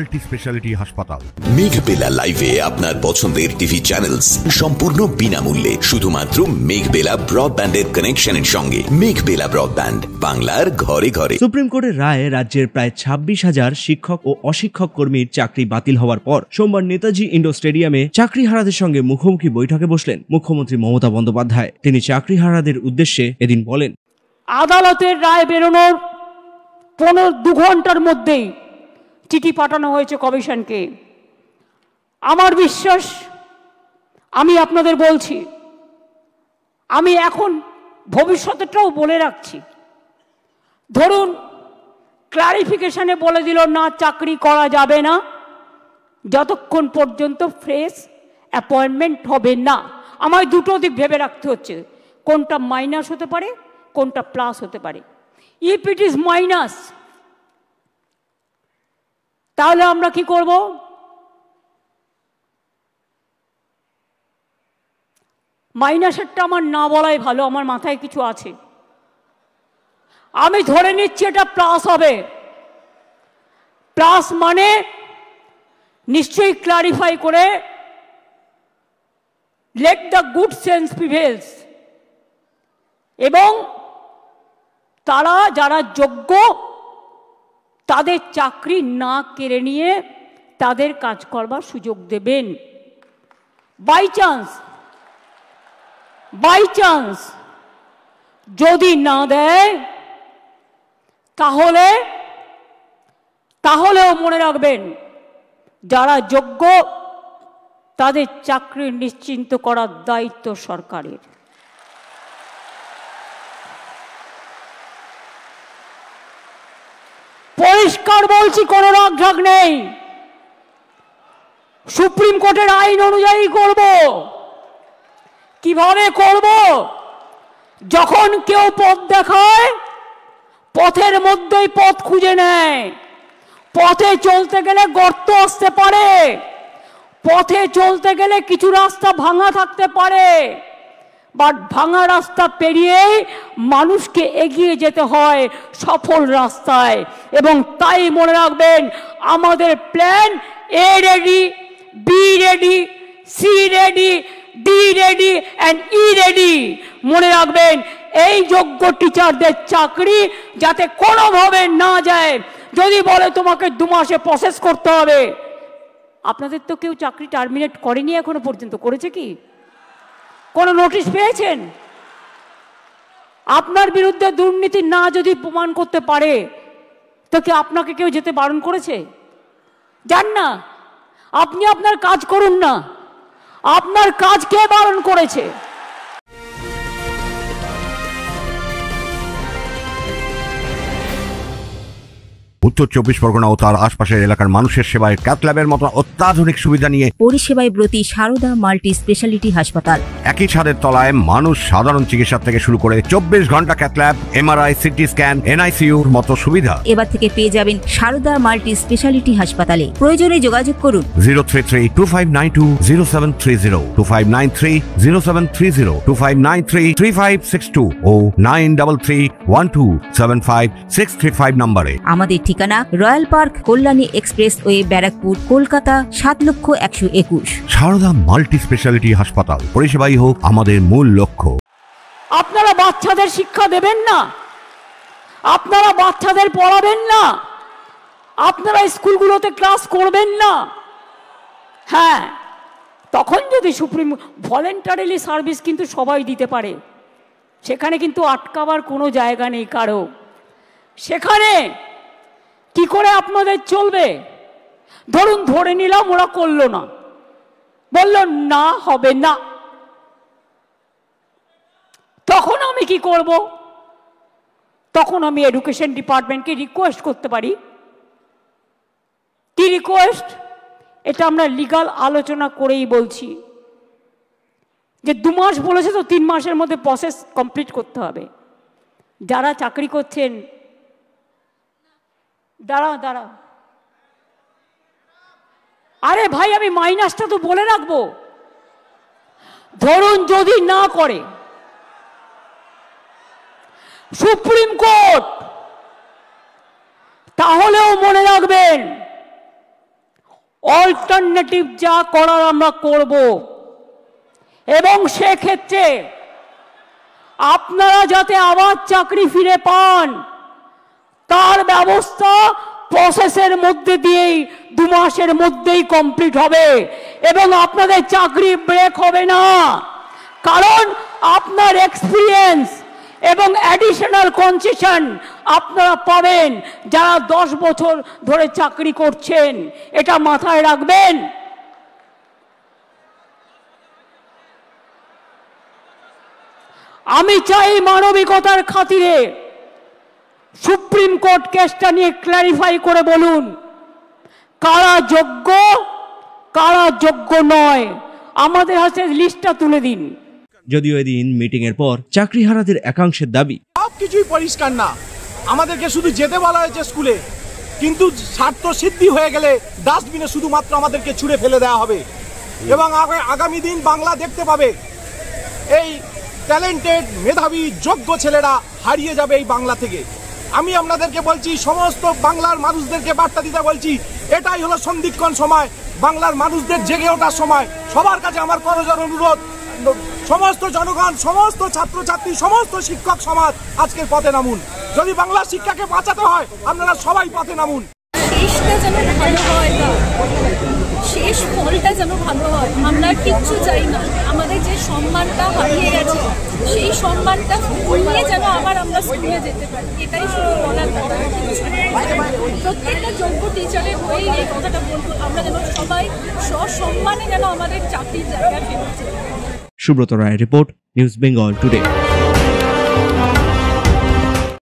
Multi speciality হাসপাতাল। মেঘবেলা লাইভে আপনার পছন্দের টিভি চ্যানেলস সম্পূর্ণ বিনামূল্যে, শুধুমাত্র মেঘবেলা ব্রডব্যান্ডের কানেকশনের সঙ্গে। মেঘবেলা ব্রডব্যান্ড, বাংলার ঘরে ঘরে। সুপ্রিম কোর্টের রায়ে রাজ্যের প্রায় 26,000 শিক্ষক ও অশিক্ষক কর্মীর চাকরি বাতিল হওয়ার পর সোমবার নেতাজি ইন্ডোর স্টেডিয়ামে চাকরিহারাদের সঙ্গে মুখোমুখি বৈঠকে বসলেন মুখ্যমন্ত্রী মমতা বন্দ্যোপাধ্যায়। তিনি চাকরিহারাদের উদ্দেশ্যে এদিন বলেন, আদালতের রায় বেরোনোর 2 ঘন্টার মধ্যেই চিঠি পাঠানো হয়েছে কমিশনকে। আমার বিশ্বাস, আমি আপনাদের বলছি, আমি এখন ভবিষ্যতেরটাও বলে রাখছি। ধরুন ক্লারিফিকেশনে বলে দিল না, চাকরি করা যাবে না যতক্ষণ পর্যন্ত ফ্রেশ অ্যাপয়েন্টমেন্ট হবে না। আমায় দুটো দিক ভেবে রাখতে হচ্ছে, কোনটা মাইনাস হতে পারে, কোনটা প্লাস হতে পারে। ইফ ইট ইজ মাইনাস, তাহলে আমরা কি করব? মাইনাসেরটা আমার না বলাই ভালো, আমার মাথায় কিছু আছে। আমি ধরে নিচ্ছি এটা প্লাস হবে। প্লাস মানে নিশ্চয়ই ক্লারিফাই করে let the good sense prevails, এবং তারা যারা যোগ্য তাদের চাকরি না কেড়ে নিয়ে তাদের কাজ করবার সুযোগ দেবেন। বাই চান্স যদি না দেয় তাহলেও মনে রাখবেন, যারা যোগ্য তাদের চাকরি নিশ্চিন্ত করার দায়িত্ব সরকারের। পরিষ্কার বলছি, কোনো রাগঢাক নেই। সুপ্রিম কোর্টের আইন অনুযায়ী করব। কিভাবে করব? যখন কেউ পথ দেখায়, পথের মধ্যেই পথ খুঁজে নেয়। পথে চলতে গেলে গর্ত আসতে পারে, পথে চলতে গেলে কিছু রাস্তা ভাঙা থাকতে পারে, বাট ভাঙা রাস্তা পেরিয়েই মানুষকে এগিয়ে যেতে হয় সফল রাস্তায়। এবং তাই মনে রাখবেন, আমাদের plan A ready, B ready, C ready, D ready and E ready. মনে রাখবেন, এই যোগ্য টিচারদের চাকরি যাতে কোনোভাবে না যায়। যদি বলে তোমাকে 2 মাসে প্রসেস করতে হবে, আপনাদের তো কেউ চাকরি টার্মিনেট করেনি এখনো পর্যন্ত, করেছে কি? কোনো নোটিশ পেয়েছেন? আপনার বিরুদ্ধে দুর্নীতি না যদি প্রমাণ করতে পারে, তো কি আপনাকে কেউ যেতে বারণ করেছে? যান না, আপনি আপনার কাজ করুন না। আপনার কাজ কে বারণ করেছে? উত্তর 24 পরগনা ও তার আশপাশের এলাকার মানুষের সেবায় ক্যাথ ল্যাবের মতো অত্যাধুনিক সুবিধা নিয়ে পরিষেবায় ব্রতী সারদা মাল্টি স্পেশালিটি হাসপাতাল। একই ছাদের তলায় মানুষ সাধারণ চিকিৎসা থেকে শুরু করে 24 ঘন্টা cath lab, MRI, CT scan, এনআইসিইউর মতো সুবিধা এবার থেকে পেয়ে যাবেন সারদা মাল্টি স্পেশালিটি হাসপাতালে। প্রয়োজনে যোগাযোগ করুন 033-2592-0730, 2593-0730, 2593-3562 ও 9331275635 নম্বরে। আমাদের ঠিকানা royal park, Kalyani expressway, Barrackpore, Kolkata 7,01,21। Sarada multi speciality হাসপাতাল, পরিষেবাই হোক আমাদের মূল লক্ষ্য। আপনারা বাচ্চাদের শিক্ষা দেবেন না, আপনারা বাচ্চাদের পড়াবেন না, আপনারা স্কুলগুলোতে ক্লাস করবেন না। হ্যাঁ, তখন যদি সুপ্রিম ভলেন্টারিলি সার্ভিস কিন্তু সবাই দিতে পারে, সেখানে কিন্তু আটকাবার কোনো জায়গা নেই কারো। সেখানে কি করে আপনাদের চলবে? ধরুন ধরে নিলাম ওরা করলো না, বলল না হবে না, তখন আমি কি করব? তখন আমি এডুকেশন ডিপার্টমেন্টকে রিকোয়েস্ট করতে পারি। কি রিকোয়েস্ট? এটা আমরা লিগাল আলোচনা করেই বলছি যে 2 মাস বলেছে তো 3 মাসের মধ্যে প্রসেস কমপ্লিট করতে হবে। যারা চাকরি করছেন, দাঁড়া, আরে ভাই, আমি মাইনাসটা তো বলে রাখবো। ধরুন যদি না করে, সুপ্রিম কোর্ট, তাহলেও মনে রাখবেন অল্টারনেটিভ যা করার আমরা করব, এবং সেক্ষেত্রে আপনারা যাতে আবার চাকরি ফিরে পান তার ব্যবস্থা প্রসেসের মধ্যে দিয়েই 2 মাসের মধ্যেই কমপ্লিট হবে, এবং আপনাদের চাকরি ব্রেক হবে না। কারণ আপনার এক্সপিরিয়েন্স এবং অ্যাডিশনাল কনসেশন আপনারা পাবেন যারা 10 বছর ধরে চাকরি করছেন, এটা মাথায় রাখবেন। আমি চাই মানবিকতার খাতিরে সুপ্রিম কোর্ট কেসটা নিয়ে ক্ল্যারিফাই করে বলুন কারা যোগ্য কারা যোগ্য নয়, আমাদের হাতে লিস্টটা তুলে দিন। যদিও এদিন মিটিং এর পর চাকরিহারাদের একাংশের দাবি, সবকিছুই পরিষ্কার না, আমাদেরকে শুধু যেতে বলা হয়েছে স্কুলে, কিন্তু স্বার্থ সিদ্ধি হয়ে গেলে ডাস্টবিনে শুধুমাত্র আমাদেরকে ছুঁড়ে ফেলে দেওয়া হবে, এবং আগামী দিন বাংলা দেখতে পাবে এই ট্যালেন্টেড মেধাবী যোগ্য ছেলেরা হারিয়ে যাবে এই বাংলা থেকে। আমি আপনাদেরকে বলছি, সমস্ত বাংলার মানুষদেরকে বার্তা দিতে বলছি, এটাই হলো সন্ধিক্ষণ সময়, বাংলার মানুষদের জেগে ওঠার সময়। সবার কাছে আমার করজোর অনুরোধ, সমস্ত জনগণ, সমস্ত ছাত্রছাত্রী, সমস্ত শিক্ষক সমাজ আজকের পথে নামুন। যদি বাংলা শিক্ষাকে বাঁচাতে হয় আপনারা সবাই পথে নামুন। শেষটা যেন ভালো হয়, শেষ ফলটা যেন ভালো হয়। আমরা কিচ্ছু চাই না, আমাদের যে সম্মানটা হারিয়ে গেছে সেই সম্মানটা নিয়ে যেন আবার আমরা স্কুলে যেতে পারি, এটাই শুধু বলার কথা। প্রত্যেকটা যোগ্য টিচারের হয়েই এই কথাটা বলবো, আমরা যেন সবাই সসম্মানে যেন আমাদের চাকরির জায়গায় ফেরত। সুব্রত রায়ের রিপোর্ট, নিউজ বেঙ্গল টুডে।